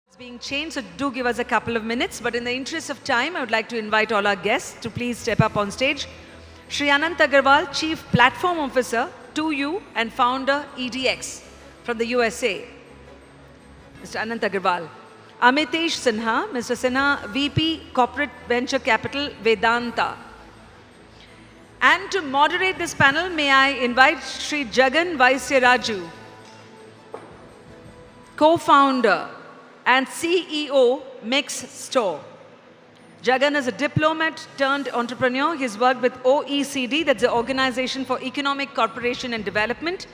It's being changed, so do give us a couple of minutes. But in the interest of time, I would like to invite all our guests to please step up on stage. Shri Anant Agarwal, Chief Platform Officer, 2U, and founder EDX from the USA. Mr. Anant Agarwal. Amitesh Sinha, Mr. Sinha, VP Corporate Venture Capital, Vedanta. And to moderate this panel, may I invite Shri Jagan Vaisyaraju, co-founder and CEO, Mix Store. Jagan is a diplomat turned entrepreneur. He's worked with OECD, that's the Organization for Economic Cooperation and Development,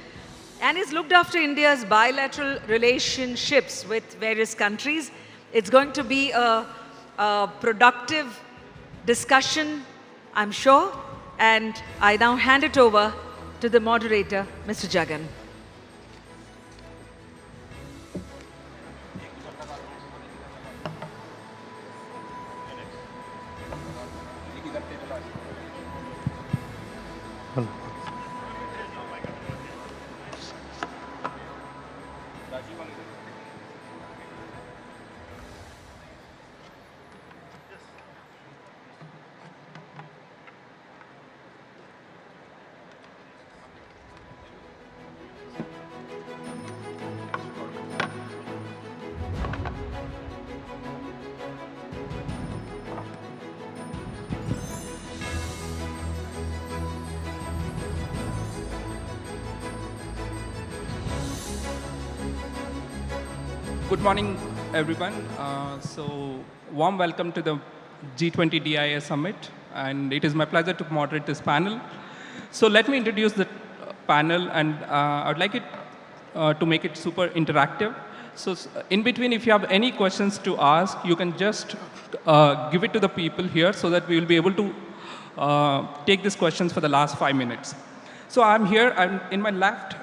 and he's looked after India's bilateral relationships with various countries. It's going to be a productive discussion, I'm sure, and I now hand it over to the moderator, Mr. Jagan. Good morning, everyone. Warm welcome to the G20 DIS Summit, and it is my pleasure to moderate this panel. So let me introduce the panel, and I would like it to make it super interactive. So in between, if you have any questions to ask, you can just give it to the people here so that we will be able to take these questions for the last 5 minutes. So I'm here, and in my left,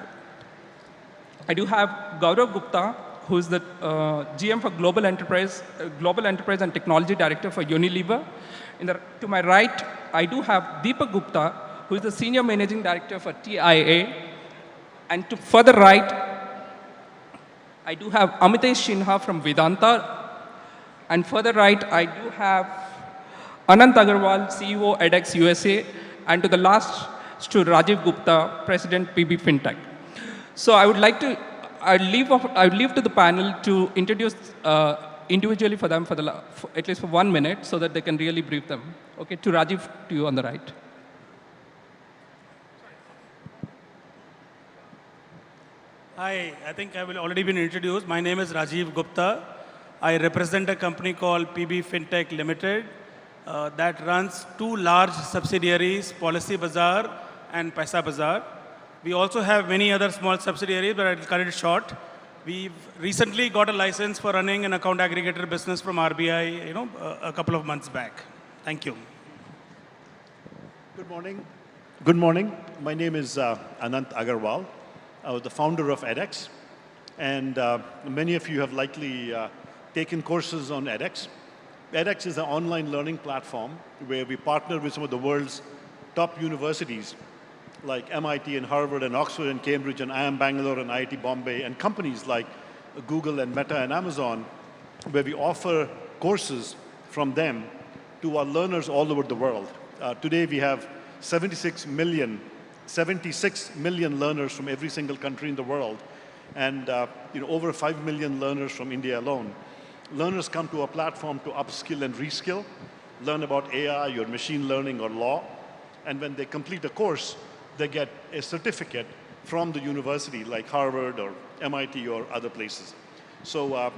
I do have Gaurav Gupta, who is the GM for Global Enterprise and Technology Director for Unilever. To my right, I do have Deepak Gupta, who is the Senior Managing Director for TIA. And to further right, I do have Amitesh Sinha from Vedanta. And further right, I do have Anant Agarwal, CEO, edX USA. And to the last, to Rajiv Gupta, President, PB Fintech. So I would like to I would leave to the panel to introduce individually for them at least for 1 minute so that they can really brief them. Okay, to Rajiv, to you on the right. Hi, I think I will already been introduced. My name is Rajiv Gupta. I represent a company called PB Fintech Limited that runs 2 large subsidiaries, Policy Bazaar and Paisa Bazaar. We also have many other small subsidiaries, but I'll cut it short. We've recently got a license for running an account aggregator business from RBI, a couple of months back. Thank you. Good morning. Good morning. My name is Anant Agarwal. I was the founder of edX, and many of you have likely taken courses on edX. edX is an online learning platform where we partner with some of the world's top universities like MIT and Harvard and Oxford and Cambridge and IIM Bangalore and IIT Bombay and companies like Google and Meta and Amazon, where we offer courses from them to our learners all over the world. Today we have 76 million learners from every single country in the world, and over 5 million learners from India alone. Learners come to our platform to upskill and reskill, learn about AI or machine learning or law, and when they complete a course, they get a certificate from the university like Harvard or MIT or other places. So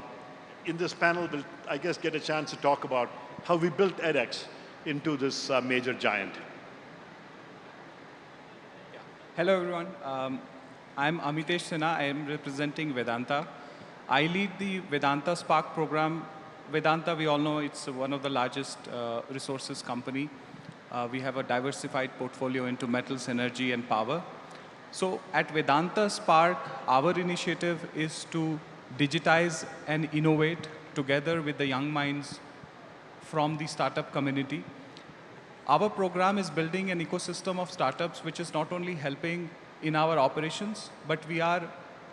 in this panel, we'll, I guess, get a chance to talk about how we built edX into this major giant. Hello, everyone. I'm Amitesh Sinha. I am representing Vedanta. I lead the Vedanta Spark program. Vedanta, we all know, it's one of the largest resources company. We have a diversified portfolio into metals, energy, and power. So at Vedanta Spark, our initiative is to digitize and innovate together with the young minds from the startup community. Our program is building an ecosystem of startups which is not only helping in our operations, but we are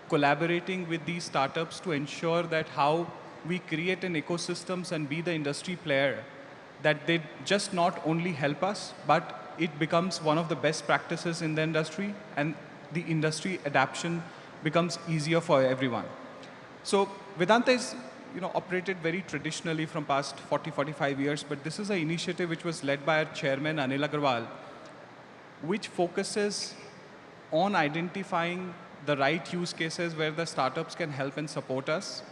collaborating with these startups to ensure that how we create an ecosystems and be the industry player, that they just not only help us, but it becomes one of the best practices in the industry, and the industry adaptation becomes easier for everyone. So Vedanta is operated very traditionally from past 40-45 years, but this is an initiative which was led by our chairman, Anil Agarwal, which focuses on identifying the right use cases where the startups can help and support us.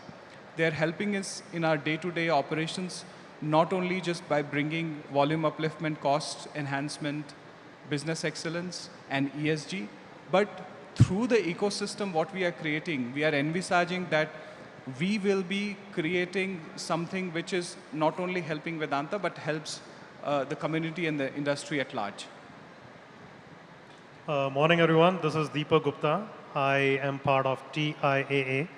They're helping us in our day-to-day operations, not only just by bringing volume upliftment, cost enhancement, business excellence, and ESG, but through the ecosystem what we are creating, we are envisaging that we will be creating something which is not only helping Vedanta, but helps the community and the industry at large. Morning, everyone. This is Deepak Gupta. I am part of TIAA.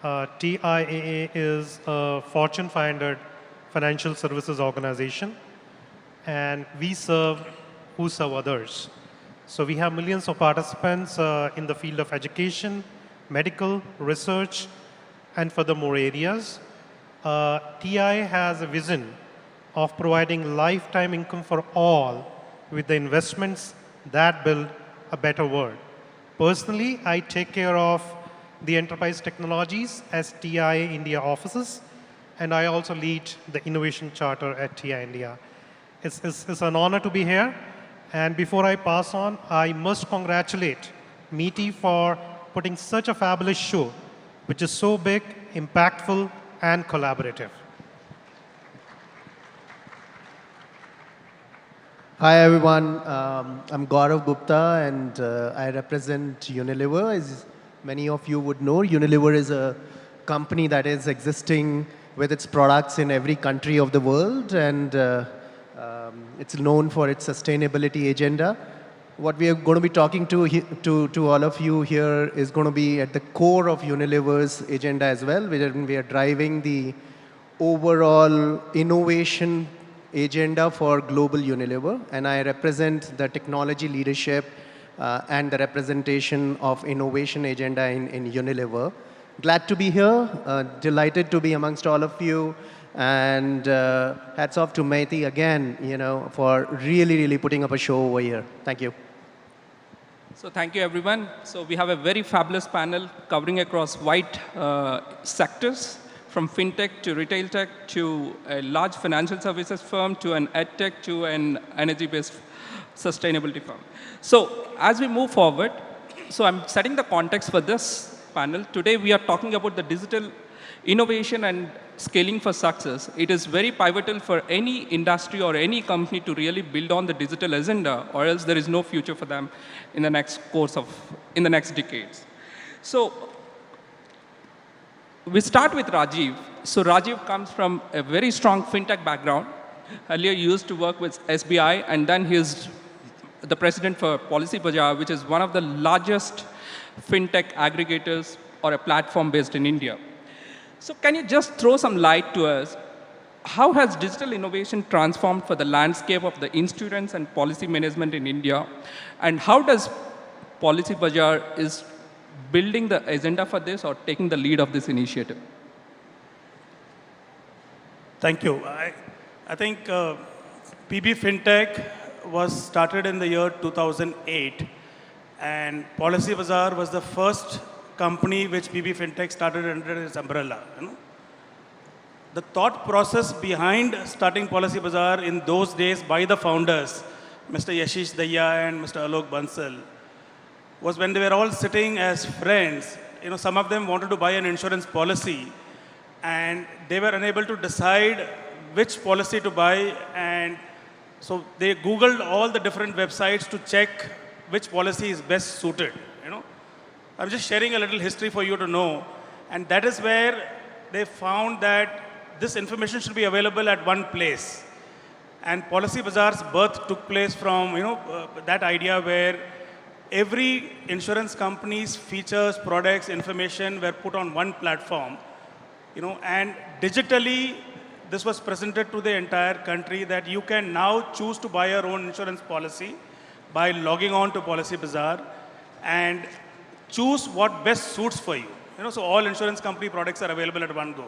TIAA is a Fortune 500 financial services organization, and we serve who serve others. So we have millions of participants in the field of education, medical, research, and furthermore areas. TI has a vision of providing lifetime income for all with the investments that build a better world. Personally, I take care of the enterprise technologies as TI India offices, and I also lead the innovation charter at TI India. It's an honor to be here. And before I pass on, I must congratulate Meeti for putting such a fabulous show, which is so big, impactful, and collaborative. Hi everyone, I'm Gaurav Gupta and I represent Unilever. As many of you would know, Unilever is a company that is existing with its products in every country of the world, and it's known for its sustainability agenda. What we are going to be talking to all of you here is going to be at the core of Unilever's agenda as well. We are driving the overall innovation agenda for global Unilever, and I represent the technology leadership and the representation of innovation agenda in Unilever. Glad to be here, delighted to be amongst all of you, and hats off to Meeti again, for really putting up a show over here. Thank you. So thank you, everyone. So we have a very fabulous panel covering across wide sectors, from fintech to retail tech to a large financial services firm to an ed tech to an energy-based sustainability firm. So as we move forward, so I'm setting the context for this panel. Today we are talking about the digital innovation and scaling for success. It is very pivotal for any industry or any company to really build on the digital agenda, or else there is no future for them in the next decades. So we start with Rajiv. So Rajiv comes from a very strong fintech background. Earlier he used to work with SBI, and then he is the president for Policy Bazaar, which is one of the largest fintech aggregators or a platform based in India. So can you just throw some light to us? How has digital innovation transformed for the landscape of the insurance and policy management in India? And how does Policy Bazaar is building the agenda for this or taking the lead of this initiative? Thank you. I think PB Fintech was started in the year 2008, and Policy Bazaar was the first company which PB Fintech started under its umbrella. The thought process behind starting Policy Bazaar in those days by the founders, Mr. Yashish Daya and Mr. Alok Bansal, was when they were all sitting as friends. Some of them wanted to buy an insurance policy, and they were unable to decide which policy to buy, and so they Googled all the different websites to check which policy is best suited. I'm just sharing a little history for you to know, and that is where they found that this information should be available at one place. And Policy Bazaar's birth took place from that idea where every insurance company's features, products, information were put on one platform, and digitally this was presented to the entire country that you can now choose to buy your own insurance policy by logging on to Policy Bazaar and choose what best suits for you. So all insurance company products are available at one go.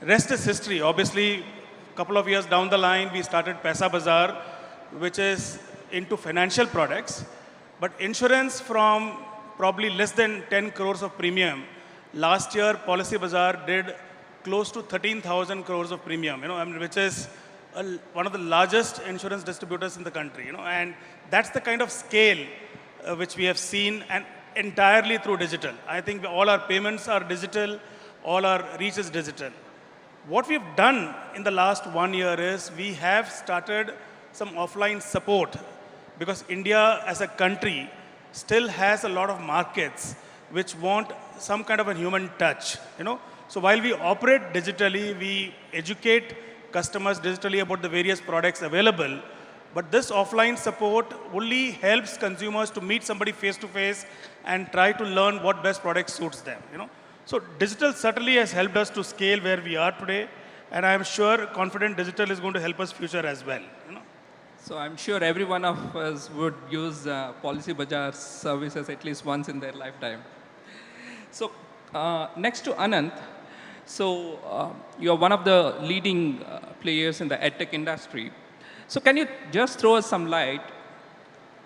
Rest is history. Obviously, a couple of years down the line, we started Paisa Bazaar, which is into financial products. But insurance from probably less than 10 crores of premium. Last year, Policy Bazaar did close to 13,000 crores of premium, which is one of the largest insurance distributors in the country, and that's the kind of scale which we have seen and entirely through digital. I think all our payments are digital, all our reach is digital. What we've done in the last 1 year is we have started some offline support because India as a country still has a lot of markets which want some kind of a human touch. So while we operate digitally, we educate customers digitally about the various products available, but this offline support only helps consumers to meet somebody face to face and try to learn what best product suits them. So digital certainly has helped us to scale where we are today, and I am sure confident digital is going to help us future as well. So I'm sure every one of us would use Policy Bazaar services at least once in their lifetime. So next to Anant, so you're one of the leading players in the edtech industry. So can you just throw us some light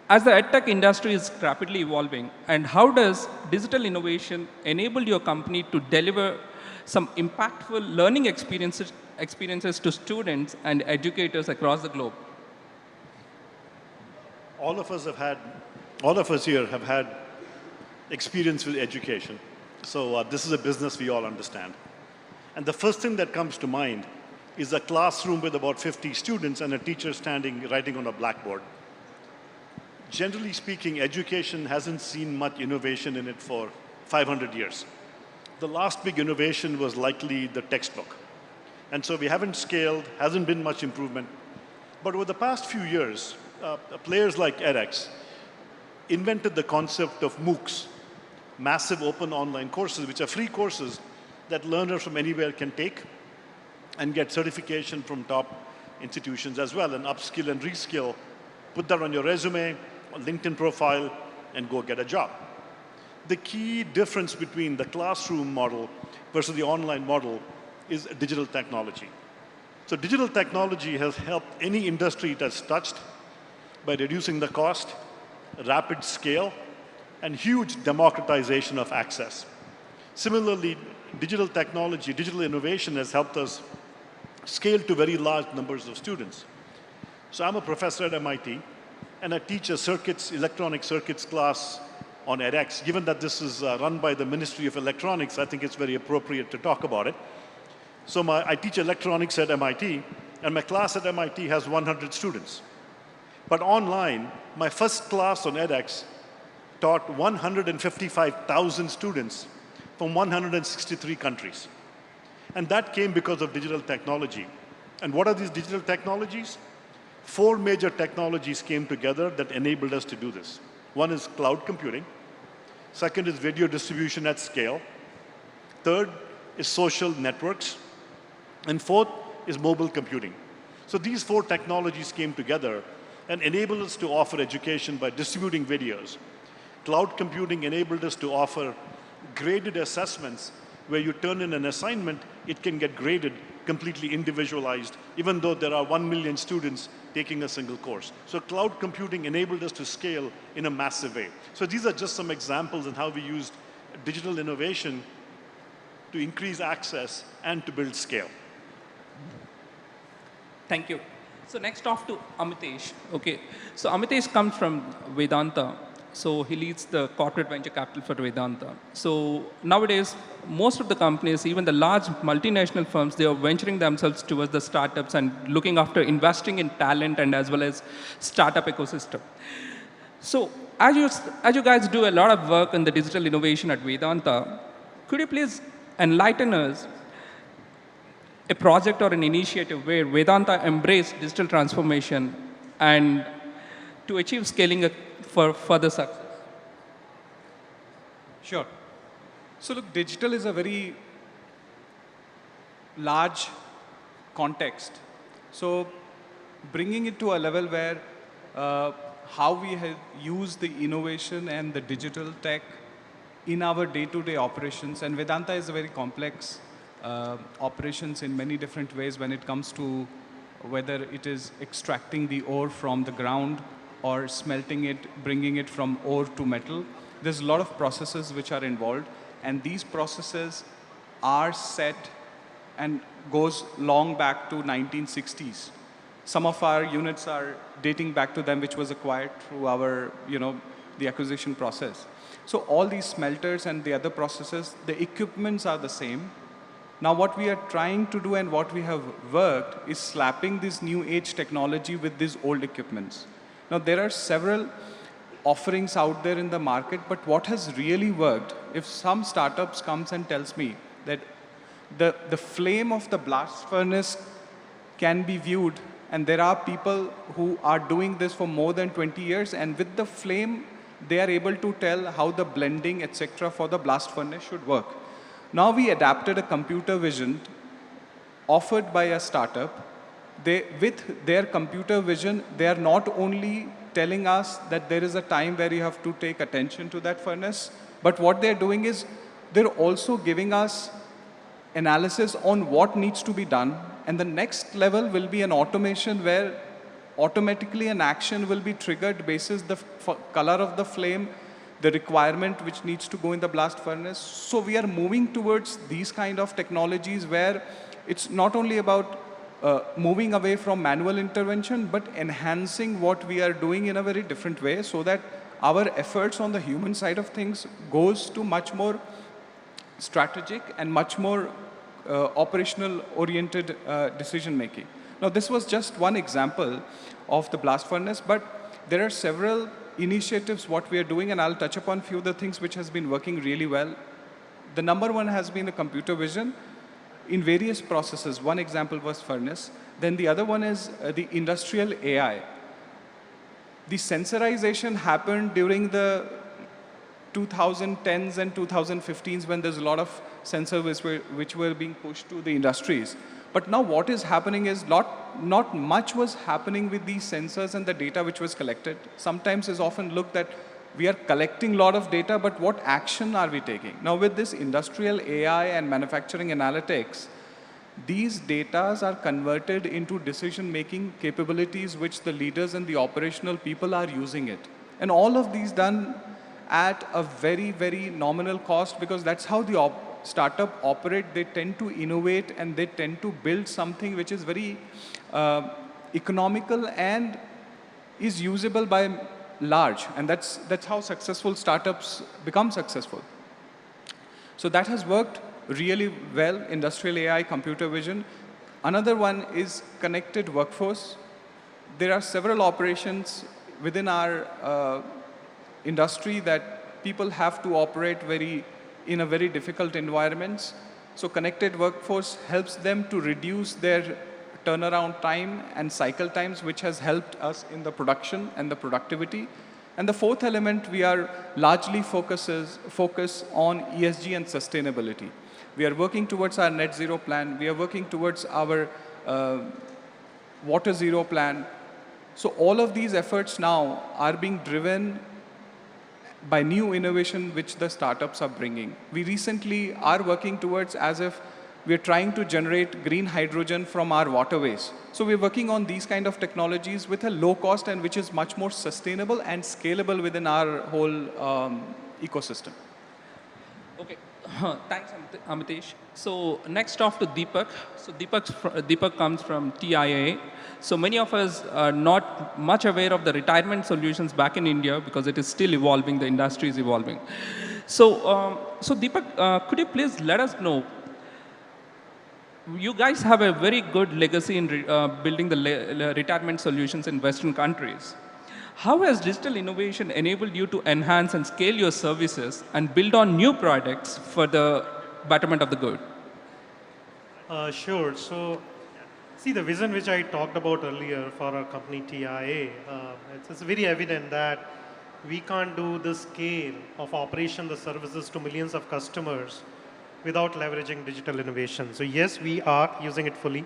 as the edtech industry is rapidly evolving, and how does digital innovation enable your company to deliver some impactful learning experiences to students and educators across the globe? All of us here have had experience with education. So this is a business we all understand. And the first thing that comes to mind is a classroom with about 50 students and a teacher standing writing on a blackboard. Generally speaking, education hasn't seen much innovation in it for 500 years. The last big innovation was likely the textbook. And so we haven't scaled, hasn't been much improvement. But over the past few years, players like edX invented the concept of MOOCs, massive open online courses, which are free courses that learners from anywhere can take and get certification from top institutions as well, and upskill and reskill, put that on your resume, LinkedIn profile, and go get a job. The key difference between the classroom model versus the online model is digital technology. So digital technology has helped any industry it has touched by reducing the cost, rapid scale, and huge democratization of access. Similarly, digital technology, digital innovation has helped us scale to very large numbers of students. So I'm a professor at MIT, and I teach a electronic circuits class on edX. Given that this is run by the Ministry of Electronics, I think it's very appropriate to talk about it. So I teach electronics at MIT, and my class at MIT has 100 students. But online, my first class on edX taught 155,000 students from 163 countries. And that came because of digital technology. And what are these digital technologies? 4 major technologies came together that enabled us to do this. One is cloud computing. Second is video distribution at scale. Third is social networks. And fourth is mobile computing. So these 4 technologies came together and enabled us to offer education by distributing videos. Cloud computing enabled us to offer graded assessments where you turn in an assignment, it can get graded completely individualized, even though there are 1 million students taking a single course. So cloud computing enabled us to scale in a massive way. So these are just some examples of how we used digital innovation to increase access and to build scale. Thank you. So next off to Amitesh. Okay. So Amitesh comes from Vedanta. So he leads the corporate venture capital for Vedanta. So nowadays, most of the companies, even the large multinational firms, they are venturing themselves towards the startups and looking after investing in talent and as well as startup ecosystem. So as you guys do a lot of work in the digital innovation at Vedanta, could you please enlighten us a project or an initiative where Vedanta embraced digital transformation and to achieve scaling for further success? Sure. So look, digital is a very large context. So bringing it to a level where how we have used the innovation and the digital tech in our day-to-day operations, and Vedanta is a very complex operations in many different ways when it comes to whether it is extracting the ore from the ground or smelting it, bringing it from ore to metal. There's a lot of processes which are involved, and these processes are set and goes long back to 1960s. Some of our units are dating back to them, which was acquired through our, the acquisition process. So all these smelters and the other processes, the equipments are the same. Now what we are trying to do and what we have worked is slapping this new age technology with these old equipments. Now there are several offerings out there in the market, but what has really worked, if some startups comes and tells me that the flame of the blast furnace can be viewed, and there are people who are doing this for more than 20 years, and with the flame, they are able to tell how the blending, etc. for the blast furnace should work. Now we adapted a computer vision offered by a startup. With their computer vision, they are not only telling us that there is a time where you have to take attention to that furnace, but what they're doing is they're also giving us analysis on what needs to be done, and the next level will be an automation where automatically an action will be triggered basis the color of the flame, the requirement which needs to go in the blast furnace. So we are moving towards these kind of technologies where it's not only about moving away from manual intervention, but enhancing what we are doing in a very different way so that our efforts on the human side of things goes to much more strategic and much more operational oriented decision making. Now this was just one example of the blast furnace, but there are several initiatives what we are doing, and I'll touch upon few of the things which has been working really well. The number one has been the computer vision in various processes. One example was furnace. Then the other one is the industrial AI. The sensorization happened during the 2010s and 2015s when there's a lot of sensors which were being pushed to the industries. But now what is happening is not much was happening with these sensors and the data which was collected. Sometimes is often looked at we are collecting a lot of data, but what action are we taking? Now with this industrial AI and manufacturing analytics, these data are converted into decision-making capabilities which the leaders and the operational people are using it. And all of these done at a very, very nominal cost, because that's how the startup operate. They tend to innovate and they tend to build something which is very economical and is usable by large. And that's how successful startups become successful. So that has worked really well, industrial AI, computer vision. Another one is connected workforce. There are several operations within our industry that people have to operate in a very difficult environments. So connected workforce helps them to reduce their turnaround time and cycle times, which has helped us in the production and the productivity. And the fourth element, we are largely focus on ESG and sustainability. We are working towards our net zero plan. We are working towards our water zero plan. So all of these efforts now are being driven by new innovation which the startups are bringing. We recently are working towards as if we're trying to generate green hydrogen from our waterways. So we're working on these kind of technologies with a low cost and which is much more sustainable and scalable within our whole ecosystem. Okay, thanks Amitesh. So next off to Deepak. So Deepak comes from TIAA. So many of us are not much aware of the retirement solutions back in India because it is still evolving, the industry is evolving. So, Deepak, could you please let us know, you guys have a very good legacy in building the retirement solutions in Western countries. How has digital innovation enabled you to enhance and scale your services and build on new products for the betterment of the good? Sure. So, see, the vision which I talked about earlier for our company TIAA, it's very evident that we can't do the scale of operation the services to millions of customers without leveraging digital innovation. So yes, we are using it fully.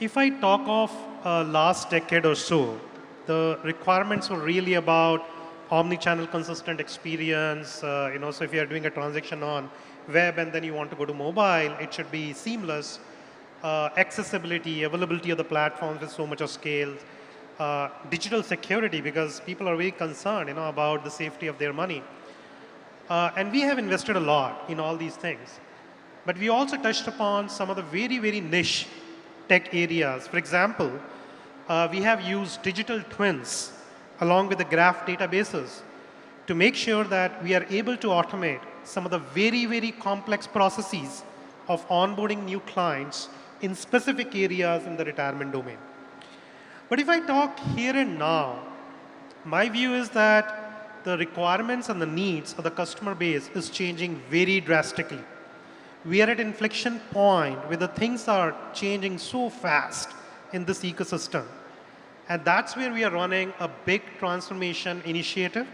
If I talk of last decade or so, the requirements were really about omni-channel consistent experience. So if you are doing a transaction on web and then you want to go to mobile, it should be seamless. Accessibility, availability of the platforms with so much of scale, digital security, because people are very concerned, about the safety of their money. And we have invested a lot in all these things. But we also touched upon some of the very, very niche tech areas. For example, we have used digital twins along with the graph databases to make sure that we are able to automate some of the very, very complex processes of onboarding new clients in specific areas in the retirement domain. But if I talk here and now, my view is that the requirements and the needs of the customer base is changing very drastically. We are at an inflection point where the things are changing so fast in this ecosystem. And that's where we are running a big transformation initiative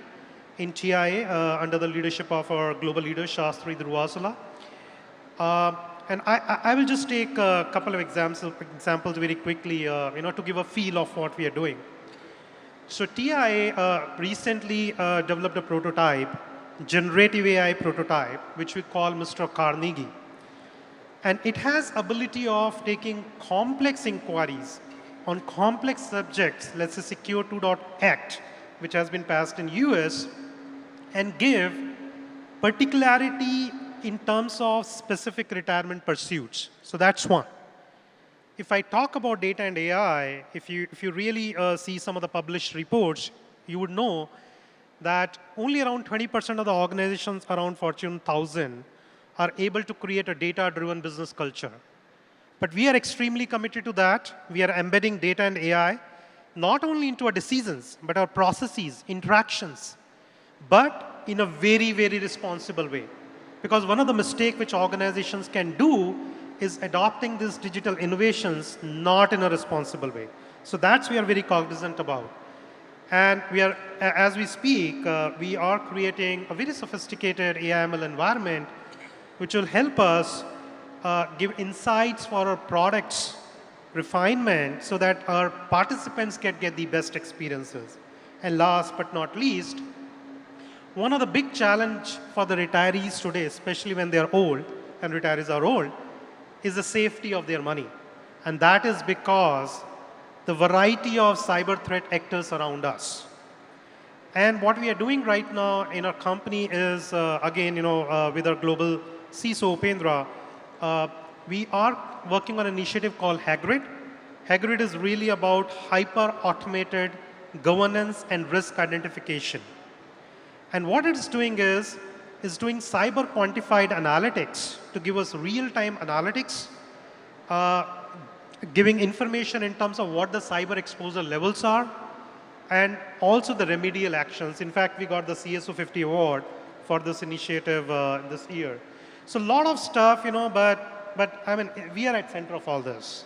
in TIA under the leadership of our global leader, Shastri Durvasula. And I will just take a couple of examples very quickly, to give a feel of what we are doing. So TIA recently developed a prototype, generative AI prototype, which we call Mr. Carnegie. And it has ability of taking complex inquiries on complex subjects, let's say Secure 2 Act, which has been passed in US, and give particularity in terms of specific retirement pursuits. So that's one. If I talk about data and AI, if you really see some of the published reports, you would know that only around 20% of the organizations around Fortune 1000 are able to create a data-driven business culture. But we are extremely committed to that. We are embedding data and AI, not only into our decisions, but our processes, interactions, but in a very, very responsible way. Because one of the mistakes which organizations can do is adopting these digital innovations not in a responsible way. So that's we are very cognizant about. And we are, as we speak, we are creating a very sophisticated AI/ML environment which will help us give insights for our products refinement so that our participants can get the best experiences. And last but not least, one of the big challenge for the retirees today, especially when they are old, and retirees are old, is the safety of their money. And that is because the variety of cyber threat actors around us. And what we are doing right now in our company is, again, with our global CISO, Upendra, we are working on an initiative called Hagrid. Hagrid is really about hyper-automated governance and risk identification. And what it is doing is doing cyber quantified analytics to give us real-time analytics, giving information in terms of what the cyber exposure levels are, and also the remedial actions. In fact, we got the CSO 50 award for this initiative this year. So a lot of stuff, but I mean, we are at center of all this.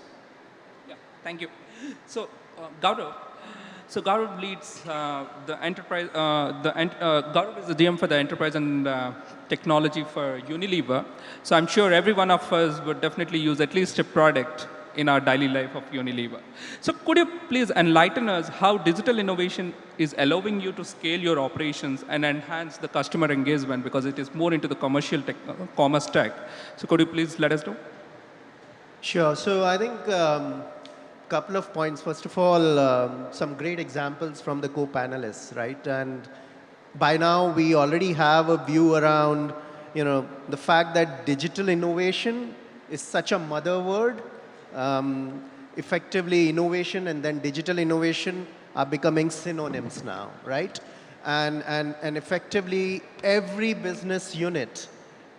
Yeah, thank you. So, Gaurav. So Gaurav leads the enterprise. Gaurav is the GM for the enterprise and technology for Unilever. So I'm sure every one of us would definitely use at least a product in our daily life of Unilever. So could you please enlighten us how digital innovation is allowing you to scale your operations and enhance the customer engagement, because it is more into the commerce tech. So could you please let us know? Sure. So I think couple of points. First of all, some great examples from the co-panelists, right? And by now we already have a view around, the fact that digital innovation is such a mother word. Effectively, innovation and then digital innovation are becoming synonyms now, right? And effectively, every business unit,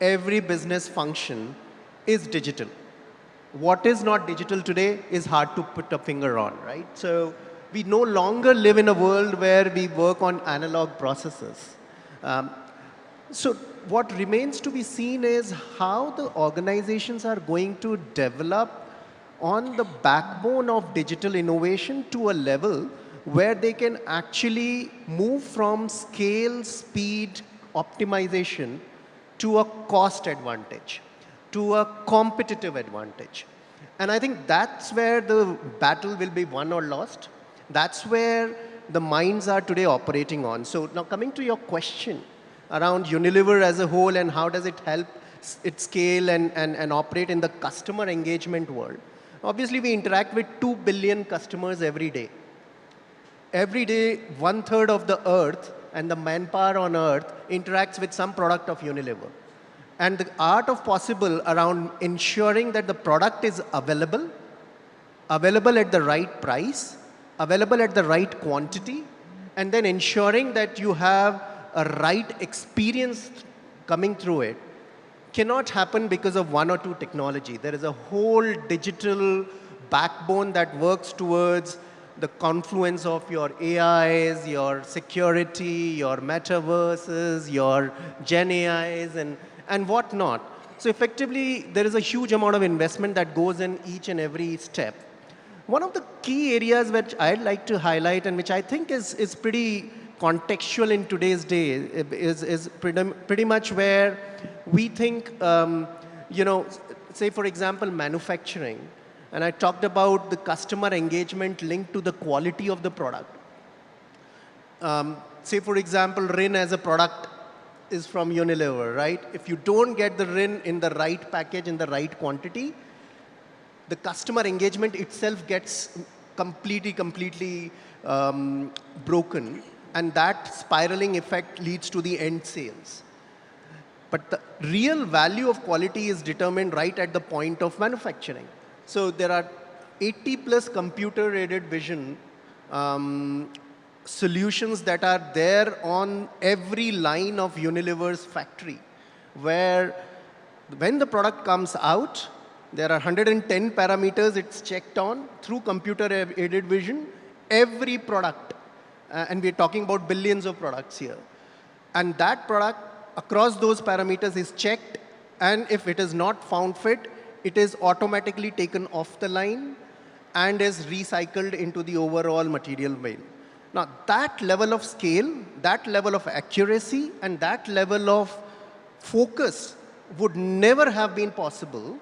every business function is digital. What is not digital today is hard to put a finger on, right? So we no longer live in a world where we work on analog processes. So what remains to be seen is how the organizations are going to develop on the backbone of digital innovation to a level where they can actually move from scale, speed, optimization to a cost advantage, to a competitive advantage. And I think that's where the battle will be won or lost. That's where the minds are today operating on. So now coming to your question around Unilever as a whole and how does it help it scale and operate in the customer engagement world. Obviously, we interact with 2 billion customers every day. Every day, 1/3 of the earth and the manpower on earth interacts with some product of Unilever. And the art of possible around ensuring that the product is available at the right price, available at the right quantity, and then ensuring that you have a right experience coming through it cannot happen because of one or two technology. There is a whole digital backbone that works towards the confluence of your AIs, your security, your metaverses, your Gen AIs, and whatnot. So effectively, there is a huge amount of investment that goes in each and every step. One of the key areas which I'd like to highlight and which I think is pretty contextual in today's day is pretty much where we think, say for example, manufacturing. And I talked about the customer engagement linked to the quality of the product. Say for example, Rin as a product is from Unilever, right? If you don't get the Rin in the right package, in the right quantity, the customer engagement itself gets completely broken, and that spiraling effect leads to the end sales. But the real value of quality is determined right at the point of manufacturing. So there are 80 plus computer-aided vision solutions that are there on every line of Unilever's factory, where when the product comes out, there are 110 parameters it's checked on through computer-aided vision, every product. And we're talking about billions of products here. And that product across those parameters is checked, and if it is not found fit, it is automatically taken off the line and is recycled into the overall material mail. Now, that level of scale, that level of accuracy, and that level of focus would never have been possible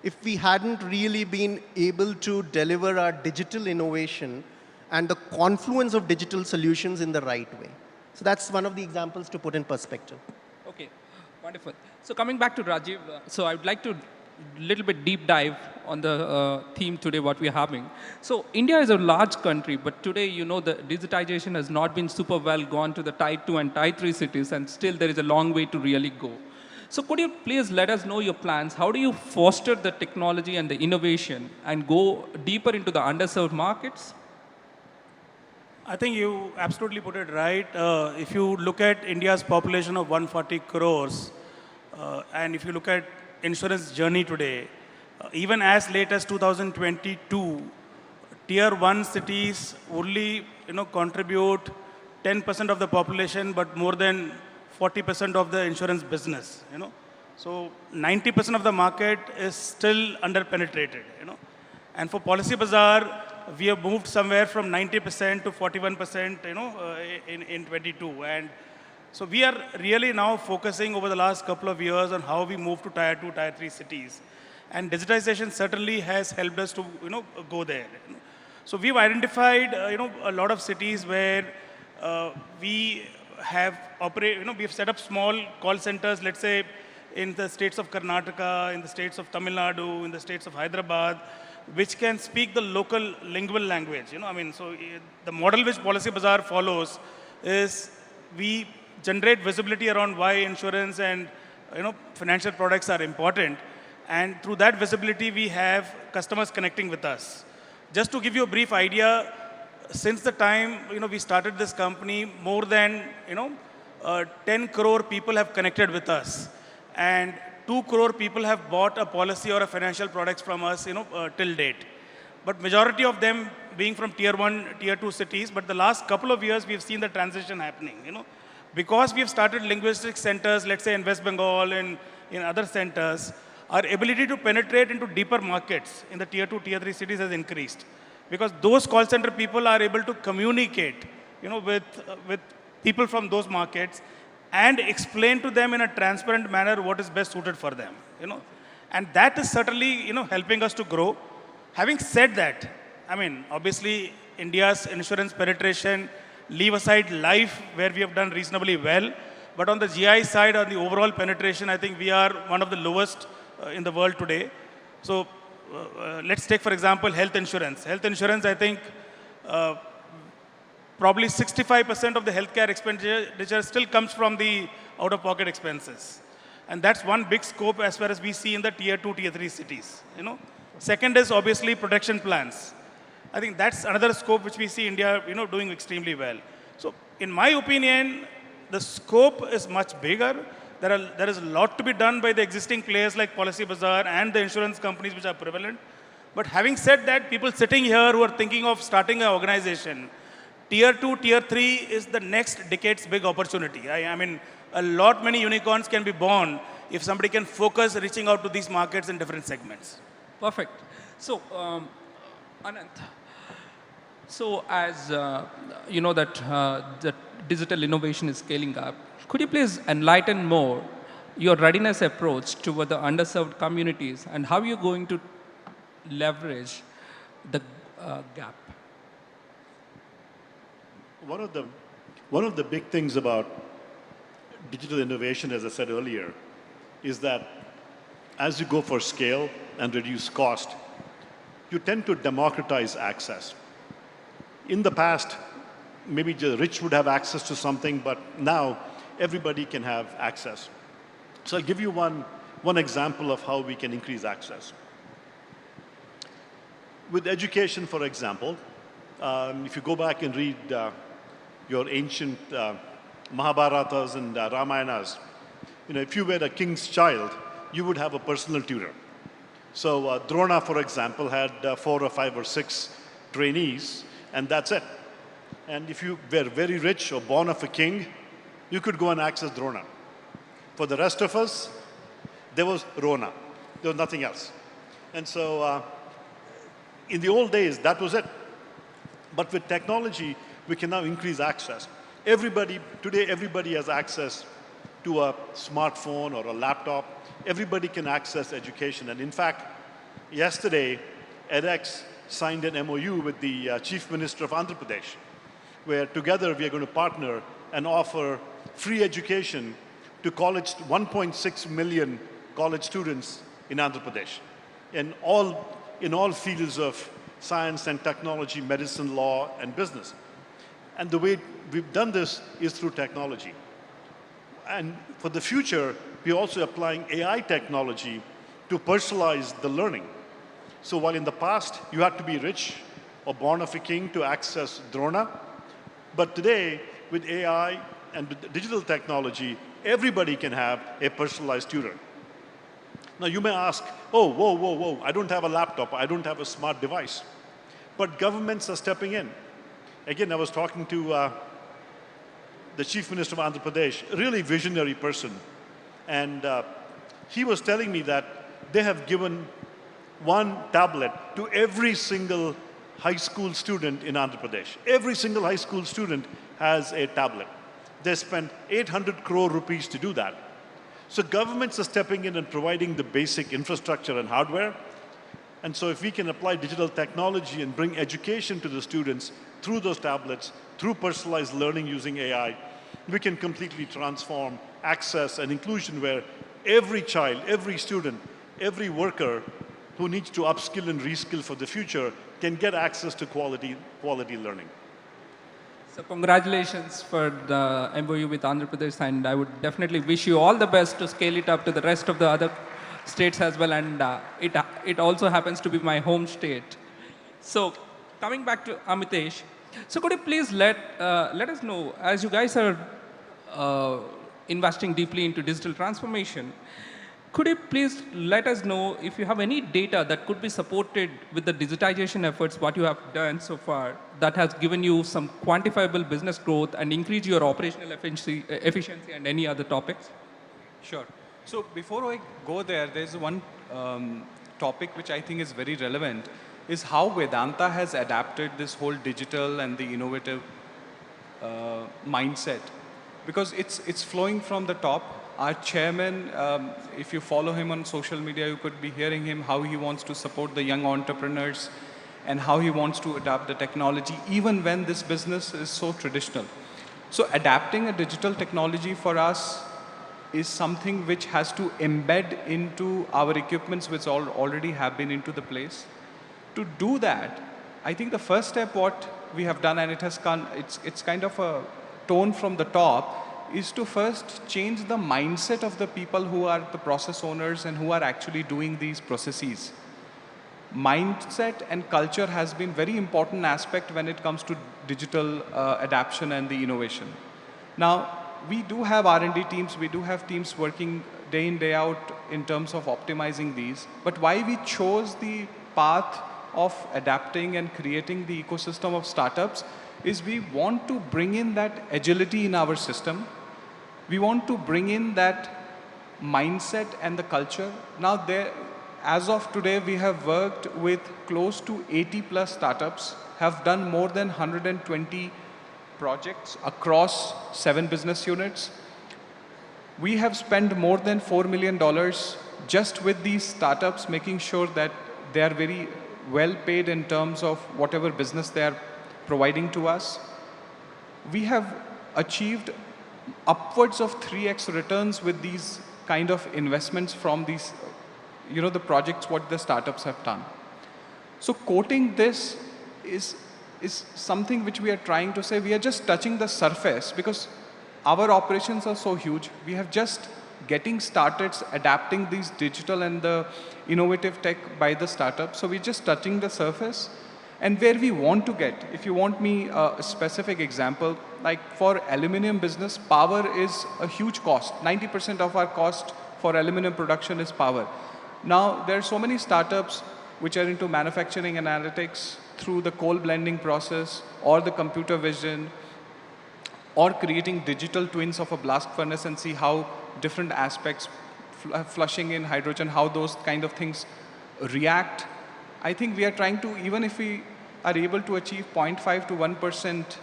if we hadn't really been able to deliver our digital innovation and the confluence of digital solutions in the right way. So that's one of the examples to put in perspective. Okay, wonderful. So coming back to Rajiv, so I would like to little bit deep dive on the theme today what we are having. So India is a large country, but today the digitization has not been super well gone to the Tier 2 and Tier 3 cities, and still there is a long way to really go. So could you please let us know your plans? How do you foster the technology and the innovation and go deeper into the underserved markets? I think you absolutely put it right. If you look at India's population of 140 crores, and if you look at insurance journey today, even as late as 2022, Tier 1 cities only contribute 10% of the population, but more than 40% of the insurance business. So 90% of the market is still under-penetrated. And for Policy Bazaar, we have moved somewhere from 90% to 41%, in 22. And so we are really now focusing over the last couple of years on how we move to Tier 2, Tier 3 cities. And digitization certainly has helped us to, go there. So we've identified, a lot of cities where we have we've set up small call centers, let's say, in the states of Karnataka, in the states of Tamil Nadu, in the states of Hyderabad, which can speak the local lingual language. So the model which Policy Bazaar follows is we generate visibility around why insurance and financial products are important, and through that visibility we have customers connecting with us. Just to give you a brief idea, since the time we started this company, more than 10 crore people have connected with us, and 2 crore people have bought a policy or a financial products from us till date. But majority of them being from Tier 1, Tier 2 cities, but the last couple of years we've seen the transition happening. Because we've started linguistic centers, let's say in West Bengal and in other centers, our ability to penetrate into deeper markets in the Tier 2, Tier 3 cities has increased. Because those call center people are able to communicate, with people from those markets and explain to them in a transparent manner what is best suited for them, And that is certainly, helping us to grow. Having said that, obviously India's insurance penetration, leave aside life where we have done reasonably well, But on the GI side, on the overall penetration, I think we are one of the lowest in the world today. So let's take, for example, health insurance. Health insurance, I think, probably 65% of the healthcare expenditure still comes from the out-of-pocket expenses. And that's one big scope as far as we see in the tier 2, tier 3 cities. Second is obviously protection plans. I think that's another scope which we see India, doing extremely well. So in my opinion, the scope is much bigger. There is a lot to be done by the existing players like Policybazaar and the insurance companies which are prevalent. But having said that, people sitting here who are thinking of starting an organization, tier 2, tier 3 is the next decade's big opportunity. I mean, many unicorns can be born if somebody can focus reaching out to these markets in different segments. Perfect. So, Anant, so as you know that the digital innovation is scaling up, could you please enlighten more your readiness approach toward the underserved communities and how you're going to leverage the gap? One of the big things about digital innovation, as I said earlier, is that as you go for scale and reduce cost, you tend to democratize access. In the past, maybe the rich would have access to something, but now everybody can have access. So I'll give you one example of how we can increase access. With education, for example, if you go back and read your ancient Mahabharatas and Ramayanas, if you were a king's child, you would have a personal tutor. So Drona, for example, had 4 or 5 or 6 trainees, and that's it. And if you were very rich or born of a king, you could go and access Drona. For the rest of us, there was Rona. There was nothing else. And so in the old days, that was it. But with technology, we can now increase access. Today, everybody has access to a smartphone or a laptop. Everybody can access education. And in fact, yesterday, edX signed an MOU with the Chief Minister of Andhra Pradesh, where together we are going to partner and offer free education to 1.6 million college students in Andhra Pradesh, in all fields of science and technology, medicine, law, and business. And the way we've done this is through technology. And for the future, we're also applying AI technology to personalize the learning. So while in the past, you had to be rich or born of a king to access Drona, but today, with AI and with digital technology, everybody can have a personalized tutor. Now you may ask, oh, whoa, I don't have a laptop, I don't have a smart device. But governments are stepping in. Again, I was talking to the Chief Minister of Andhra Pradesh, a really visionary person. And he was telling me that they have given one tablet to every single high school student in Andhra Pradesh. Every single high school student has a tablet. They spent 800 crore rupees to do that. So governments are stepping in and providing the basic infrastructure and hardware. And so if we can apply digital technology and bring education to the students through those tablets, through personalized learning using AI, we can completely transform access and inclusion where every child, every student, every worker who needs to upskill and reskill for the future can get access to quality learning. So congratulations for the MOU with Andhra Pradesh, and I would definitely wish you all the best to scale it up to the rest of the other states as well, and it also happens to be my home state. So coming back to Amitesh, so could you please let us know, as you guys are investing deeply into digital transformation, could you please let us know if you have any data that could be supported with the digitization efforts, what you have done so far, that has given you some quantifiable business growth and increase your operational efficiency and any other topics? Sure. So before I go there, there's one topic which I think is very relevant, is how Vedanta has adapted this whole digital and the innovative mindset. Because it's flowing from the top. Our chairman, if you follow him on social media, you could be hearing him how he wants to support the young entrepreneurs and how he wants to adapt the technology even when this business is so traditional. So adapting a digital technology for us is something which has to embed into our equipments which already have been into the place. To do that, I think the first step what we have done, and it has come, it's kind of a tone from the top, is to first change the mindset of the people who are the process owners and who are actually doing these processes. Mindset and culture has been very important aspect when it comes to digital adaptation and the innovation. Now, we do have R&D teams, we do have teams working day in, day out in terms of optimizing these. But why we chose the path of adapting and creating the ecosystem of startups is we want to bring in that agility in our system. We want to bring in that mindset and the culture. Now, as of today, we have worked with close to 80 plus startups, have done more than 120 projects across 7 business units. We have spent more than $4 million just with these startups, making sure that they are very well paid in terms of whatever business they are providing to us. We have achieved upwards of 3x returns with these kind of investments from these, the projects what the startups have done. So quoting this is something which we are trying to say, we are just touching the surface because our operations are so huge. We have just getting started adapting these digital and the innovative tech by the startup. So we're just touching the surface. And where we want to get, if you want me a specific example, like for aluminum business, power is a huge cost. 90% of our cost for aluminum production is power. Now, there are so many startups which are into manufacturing analytics through the coal blending process or the computer vision or creating digital twins of a blast furnace and see how different aspects, flushing in hydrogen, how those kind of things react. I think we are trying to, even if we are able to achieve 0.5 to 1%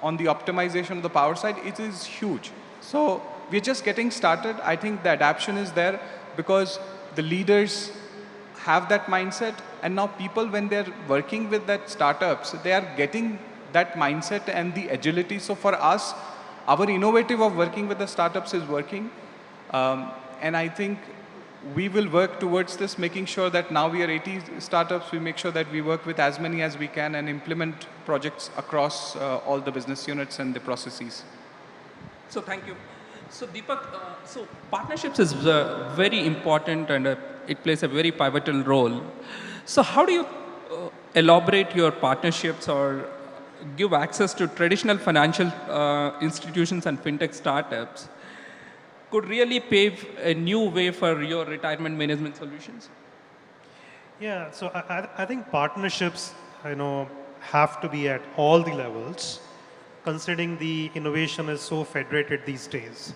on the optimization of the power side, it is huge. So we're just getting started. I think the adaptation is there because the leaders have that mindset, and now people, when they're working with that startups, they are getting that mindset and the agility. So for us, our innovative of working with the startups is working. And I think we will work towards this, making sure that now we are 80 startups, we make sure that we work with as many as we can and implement projects across all the business units and the processes. So thank you. So Deepak, so partnerships is very important and it plays a very pivotal role. So how do you elaborate your partnerships or give access to traditional financial institutions and fintech startups could really pave a new way for your retirement management solutions? Yeah, so I think partnerships, have to be at all the levels, considering the innovation is so federated these days.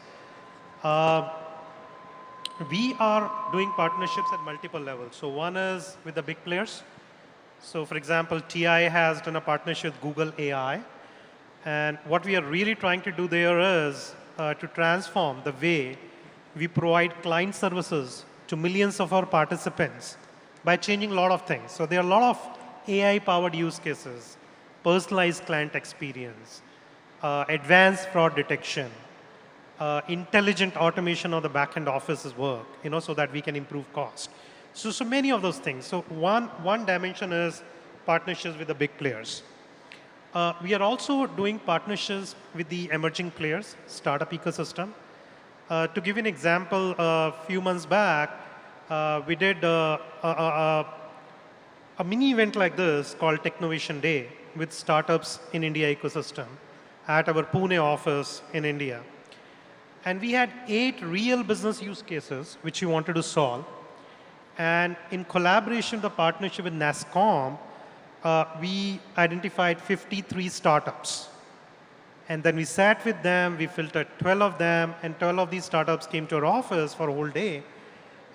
We are doing partnerships at multiple levels. So one is with the big players. So for example, TI has done a partnership with Google AI. And what we are really trying to do there is to transform the way we provide client services to millions of our participants by changing a lot of things. So there are a lot of AI-powered use cases, personalized client experience, advanced fraud detection, intelligent automation of the back-end office's work, so that we can improve cost. So many of those things. So one dimension is partnerships with the big players. We are also doing partnerships with the emerging players, startup ecosystem. To give you an example, a few months back, we did a mini event like this called Technovation Day with startups in India ecosystem at our Pune office in India. And we had 8 real business use cases which we wanted to solve. And in collaboration, the partnership with NASSCOM, we identified 53 startups. And then we sat with them, we filtered 12 of them, and 12 of these startups came to our office for a whole day.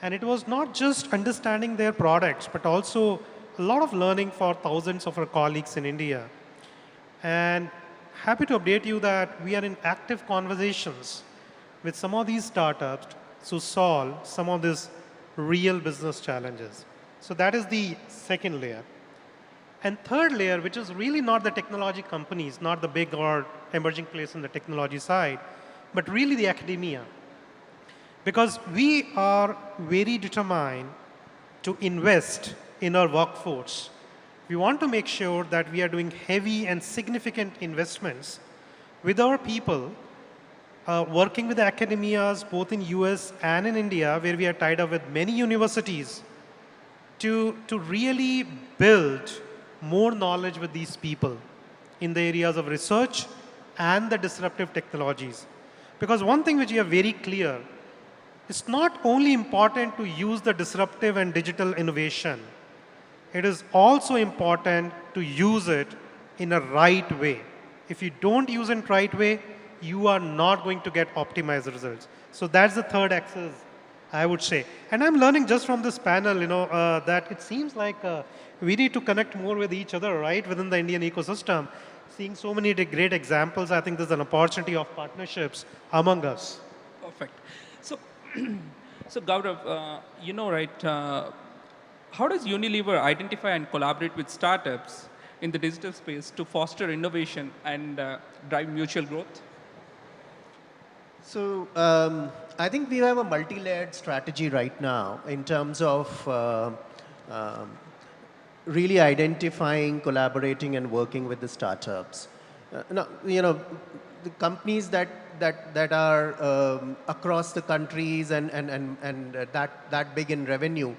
And it was not just understanding their products, but also a lot of learning for thousands of our colleagues in India. And happy to update you that we are in active conversations with some of these startups to solve some of these real business challenges. So that is the second layer. And third layer, which is really not the technology companies, not the big or emerging players in the technology side, but really the academia. Because we are very determined to invest in our workforce. We want to make sure that we are doing heavy and significant investments with our people, working with the academias both in US and in India, where we are tied up with many universities to really build more knowledge with these people in the areas of research and the disruptive technologies. Because one thing which we are very clear, it's not only important to use the disruptive and digital innovation, it is also important to use it in a right way. If you don't use it in the right way, you are not going to get optimized results. So that's the third axis, I would say. And I'm learning just from this panel, that it seems like we need to connect more with each other, right, within the Indian ecosystem. Seeing so many great examples, I think there's an opportunity of partnerships among us. Perfect. So, so Gaurav, right, how does Unilever identify and collaborate with startups in the digital space to foster innovation and drive mutual growth? So I think we have a multi-layered strategy right now in terms of really identifying, collaborating, and working with the startups. Now, the companies that are across the countries and that big in revenue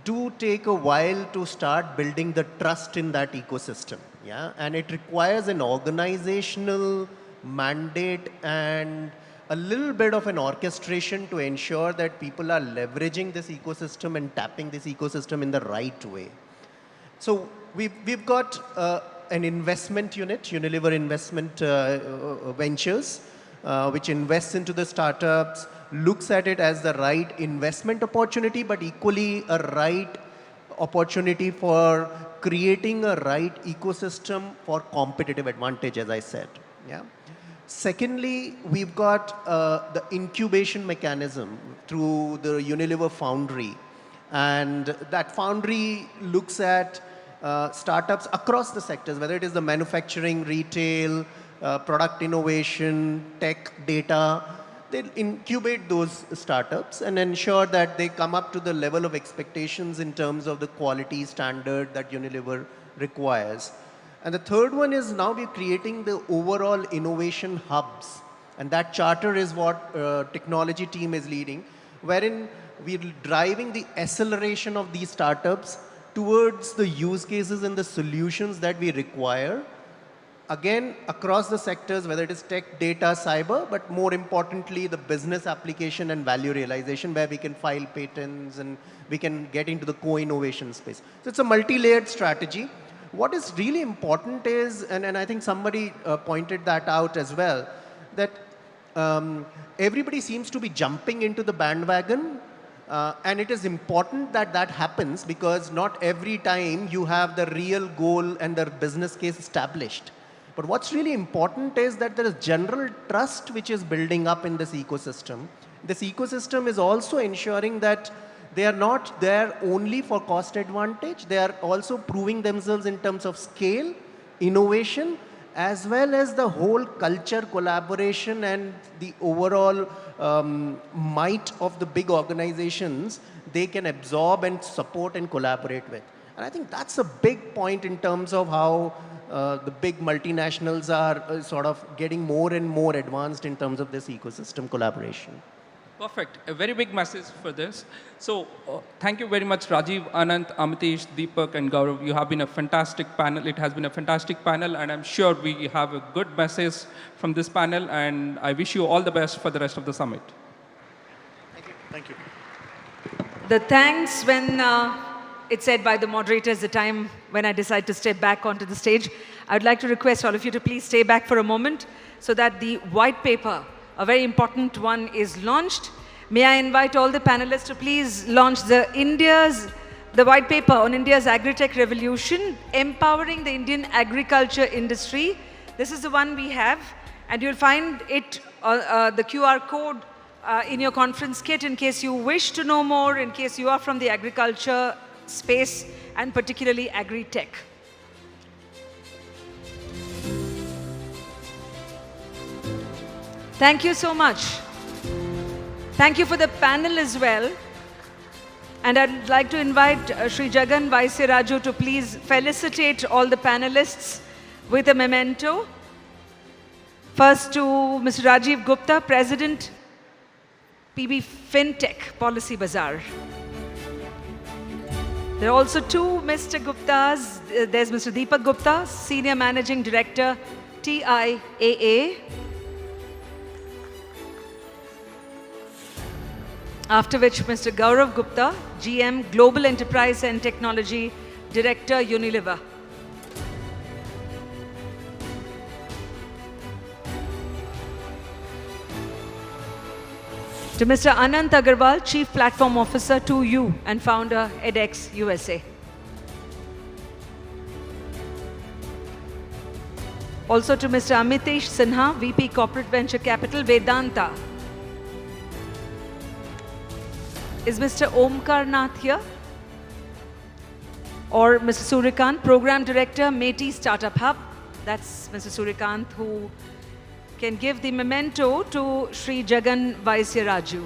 do take a while to start building the trust in that ecosystem. Yeah, and it requires an organizational mandate and a little bit of an orchestration to ensure that people are leveraging this ecosystem and tapping this ecosystem in the right way. So we've got an investment unit, Unilever Investment Ventures, which invests into the startups, looks at it as the right investment opportunity, but equally a right opportunity for creating a right ecosystem for competitive advantage, as I said. Yeah. Secondly, we've got the incubation mechanism through the Unilever Foundry. And that foundry looks at startups across the sectors, whether it is the manufacturing, retail, product innovation, tech, data. They incubate those startups and ensure that they come up to the level of expectations in terms of the quality standard that Unilever requires. And the third one is now we're creating the overall innovation hubs. And that charter is what technology team is leading, wherein we're driving the acceleration of these startups towards the use cases and the solutions that we require. Again, across the sectors, whether it is tech, data, cyber, but more importantly, the business application and value realization where we can file patents and we can get into the co-innovation space. So it's a multi-layered strategy. What is really important is, and I think somebody pointed that out as well, that everybody seems to be jumping into the bandwagon. And it is important that that happens because not every time you have the real goal and the business case established. But what's really important is that there is general trust which is building up in this ecosystem. This ecosystem is also ensuring that they are not there only for cost advantage. They are also proving themselves in terms of scale, innovation, as well as the whole culture, collaboration, and the overall might of the big organizations they can absorb and support and collaborate with. And I think that's a big point in terms of how the big multinationals are sort of getting more and more advanced in terms of this ecosystem collaboration. Perfect. A very big message for this. So thank you very much, Rajiv, Anant, Amitesh, Deepak, and Gaurav. You have been a fantastic panel. It has been a fantastic panel, and I'm sure we have a good message from this panel, and I wish you all the best for the rest of the summit. Thank you. Thank you. The thanks when it's said by the moderators, the time when I decide to step back onto the stage. I'd like to request all of you to please stay back for a moment so that the white paper, a very important one, is launched. May I invite all the panelists to please launch the white paper on India's agri-tech revolution, empowering the Indian agriculture industry. This is the one we have, and you'll find it, the QR code in your conference kit in case you wish to know more, in case you are from the agriculture space and particularly agri-tech. Thank you so much. Thank you for the panel as well. And I'd like to invite Sri Jagan Vaisiraju to please felicitate all the panelists with a memento. First to Mr. Rajiv Gupta, President, PB Fintech Policy Bazaar. There are also two Mr. Guptas. There's Mr. Deepak Gupta, Senior Managing Director, TIAA. After which Mr. Gaurav Gupta, GM Global Enterprise and Technology Director, Unilever. To Mr. Anant Agarwal, Chief Platform Officer, 2U and founder, edX USA. Also to Mr. Amitesh Sinha, VP Corporate Venture Capital, Vedanta. Is Mr. Omkar Nath here? Or Mr. Suryakant, Program Director, Meti Startup Hub. That's Mr. Suryakant, who can give the memento to Sri Jagan Vaisiraju.